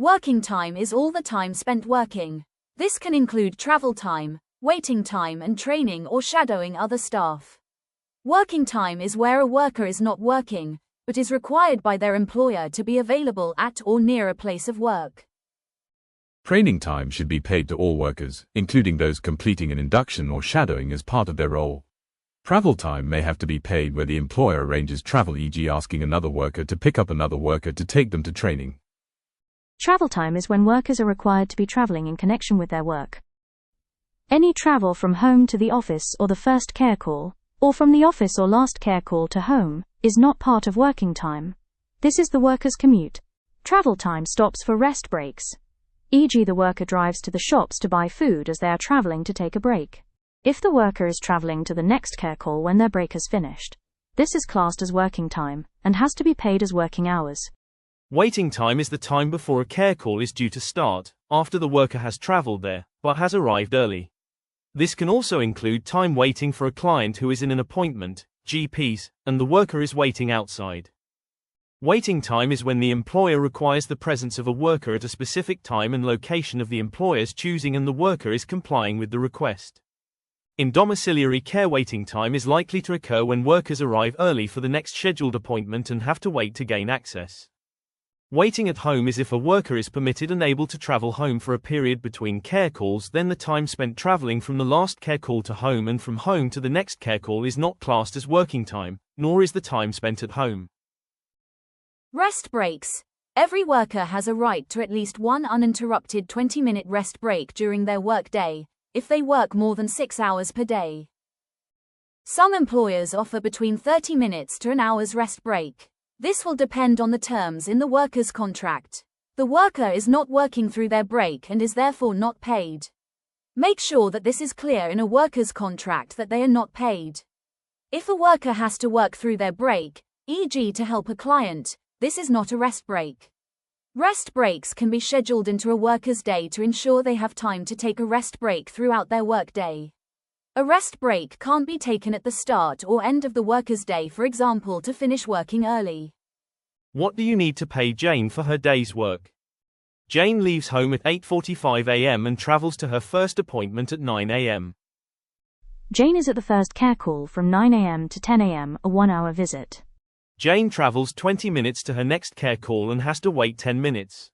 Working time is all the time spent working. This can include travel time, waiting time and training or shadowing other staff. Working time is where a worker is not working, but is required by their employer to be available at or near a place of work. Training time should be paid to all workers, including those completing an induction or shadowing as part of their role. Travel time may have to be paid where the employer arranges travel, e.g. asking another worker to pick up another worker to take them to training. Travel time is when workers are required to be traveling in connection with their work. Any travel from home to the office or the first care call, or from the office or last care call to home, is not part of working time. This is the worker's commute. Travel time stops for rest breaks. E.g. the worker drives to the shops to buy food as they are traveling to take a break. If the worker is traveling to the next care call when their break has finished, this is classed as working time, and has to be paid as working hours. Waiting time is the time before a care call is due to start, after the worker has traveled there, but has arrived early. This can also include time waiting for a client who is in an appointment, GPs, and the worker is waiting outside. Waiting time is when the employer requires the presence of a worker at a specific time and location of the employer's choosing and the worker is complying with the request. In domiciliary care, waiting time is likely to occur when workers arrive early for the next scheduled appointment and have to wait to gain access. Waiting at home is if a worker is permitted and able to travel home for a period between care calls, then the time spent traveling from the last care call to home and from home to the next care call is not classed as working time, nor is the time spent at home. Rest breaks. Every worker has a right to at least one uninterrupted 20-minute rest break during their workday, if they work more than 6 hours per day. Some employers offer between 30 minutes to an hour's rest break. This will depend on the terms in the worker's contract. The worker is not working through their break and is therefore not paid. Make sure that this is clear in a worker's contract that they are not paid. If a worker has to work through their break, e.g. to help a client, this is not a rest break. Rest breaks can be scheduled into a worker's day to ensure they have time to take a rest break throughout their workday. A rest break can't be taken at the start or end of the worker's day, for example, to finish working early. What do you need to pay Jane for her day's work? Jane leaves home at 8:45 a.m. and travels to her first appointment at 9 a.m. Jane is at the first care call from 9 a.m. to 10 a.m., a 1-hour visit. Jane travels 20 minutes to her next care call and has to wait 10 minutes.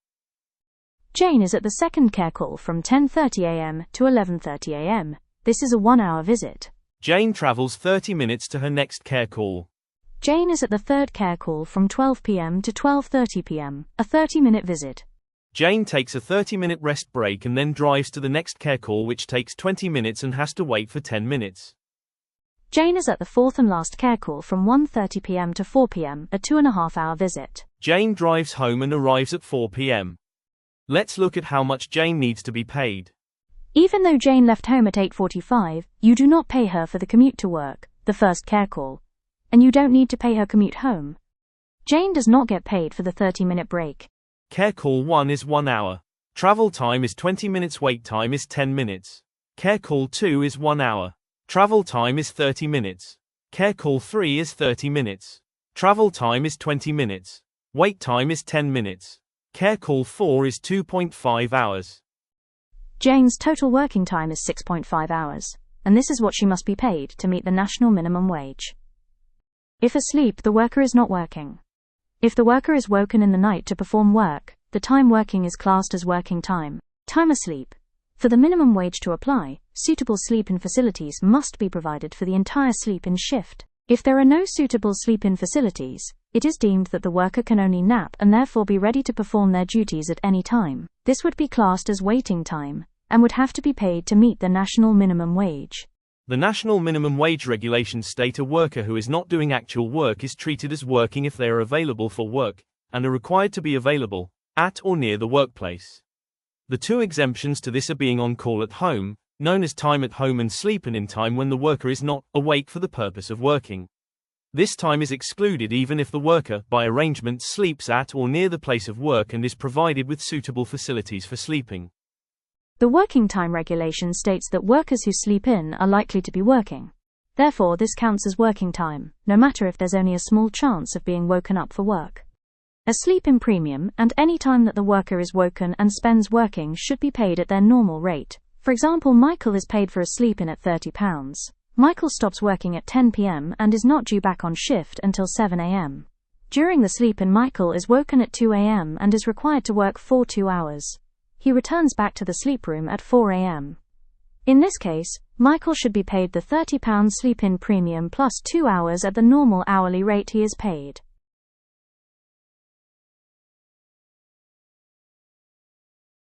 Jane is at the second care call from 10:30 a.m. to 11:30 a.m. This is a 1-hour visit. Jane travels 30 minutes to her next care call. Jane is at the third care call from 12 p.m. to 12:30 p.m., a 30-minute visit. Jane takes a 30-minute rest break and then drives to the next care call, which takes 20 minutes and has to wait for 10 minutes. Jane is at the fourth and last care call from 1:30 p.m. to 4 p.m., a 2.5-hour visit. Jane drives home and arrives at 4 p.m. Let's look at how much Jane needs to be paid. Even though Jane left home at 8:45, you do not pay her for the commute to work, the first care call, and you don't need to pay her commute home. Jane does not get paid for the 30-minute break. Care call 1 is 1 hour. Travel time is 20 minutes. Wait time is 10 minutes. Care call 2 is 1 hour. Travel time is 30 minutes. Care call 3 is 30 minutes. Travel time is 20 minutes. Wait time is 10 minutes. Care call 4 is 2.5 hours. Jane's total working time is 6.5 hours, and this is what she must be paid to meet the national minimum wage. If asleep, the worker is not working. If the worker is woken in the night to perform work, the time working is classed as working time. Time asleep. For the minimum wage to apply, suitable sleep-in facilities must be provided for the entire sleep-in shift. If there are no suitable sleep-in facilities, it is deemed that the worker can only nap and therefore be ready to perform their duties at any time. This would be classed as waiting time, and would have to be paid to meet the national minimum wage. The national minimum wage regulations state a worker who is not doing actual work is treated as working if they are available for work, and are required to be available at or near the workplace. The two exemptions to this are being on call at home, known as time at home, and sleep-in time when the worker is not awake for the purpose of working. This time is excluded even if the worker, by arrangement, sleeps at or near the place of work and is provided with suitable facilities for sleeping. The working time regulation states that workers who sleep in are likely to be working. Therefore, this counts as working time, no matter if there's only a small chance of being woken up for work. A sleep-in premium and any time that the worker is woken and spends working should be paid at their normal rate. For example, Michael is paid for a sleep-in at £30. Michael stops working at 10 p.m. and is not due back on shift until 7 a.m. During the sleep-in, Michael is woken at 2 a.m. and is required to work for 2 hours. He returns back to the sleep room at 4 a.m. In this case, Michael should be paid the £30 sleep-in premium plus 2 hours at the normal hourly rate he is paid.